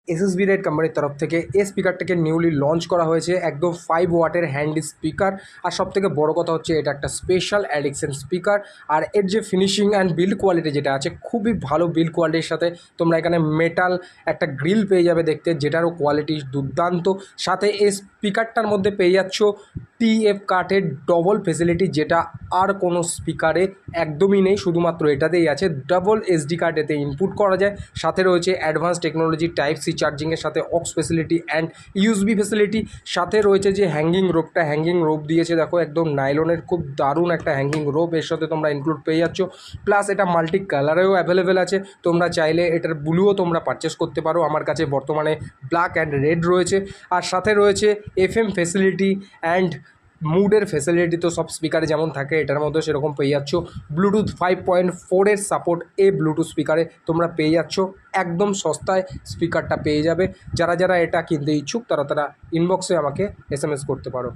SSB right কোম্পানির তরফ থেকে এই স্পিকারটাকে নিউলি লঞ্চ করা হয়েছে, একদম 5 ওয়াটের হ্যান্ড স্পিকার। আর সবথেকে বড় কথা হচ্ছে এটা একটা স্পেশাল অ্যাডিকশন স্পিকার। আর এর যে ফিনিশিং অ্যান্ড বিল্ড কোয়ালিটি যেটা আছে, খুবই ভালো বিল্ড কোয়ালিটির সাথে তোমরা এখানে মেটাল একটা গ্রিল পেয়ে যাবে দেখতে, যেটারও কোয়ালিটি দুর্দান্ত। সাথে এই স্পিকারটার মধ্যে পেয়ে যাচ্ছ টিএফ কার্ডের ডবল ফেসিলিটি, যেটা আর কোনো স্পিকারে একদমই নেই, শুধুমাত্র এটাতেই আছে। ডাবল এসডি কার্ড এতে ইনপুট করা যায়। সাথে রয়েছে অ্যাডভান্স টেকনোলজি টাইপ সি চার্জিংয়ের সাথে aux facility and USB facility. সাথে রয়েছে যে হ্যাঙ্গিং রোপ দিয়েছে, দেখো একদম নাইলনের খুব দারুণ একটা হ্যাঙ্গিং রোপ এর সাথে তোমরা ইনক্লুড পেয়ে যাচ্ছ। প্লাস এটা মাল্টি কালারেও অ্যাভেলেবেল আছে, তোমরা চাইলে এটার ব্লুও তোমরা পারচেস করতে পারো। আমার কাছে বর্তমানে ব্ল্যাক অ্যান্ড রেড রয়েছে। আর সাথে রয়েছে এফএম ফেসিলিটি অ্যান্ড মুডের ফেসিলিটি। তো সব স্পিকারে যেমন থাকে এটার মধ্যে সেরকম পেয়ে যাচ্ছ। ব্লুটুথ 5.4 সাপোর্ট এই ব্লুটুথ স্পিকারে তোমরা পেয়ে যাচ্ছ। একদম সস্তায় স্পিকারটা পেয়ে যাবে। যারা যারা এটা কিনতে ইচ্ছুক তারা ইনবক্সে আমাকে এসএমএস করতে পারো।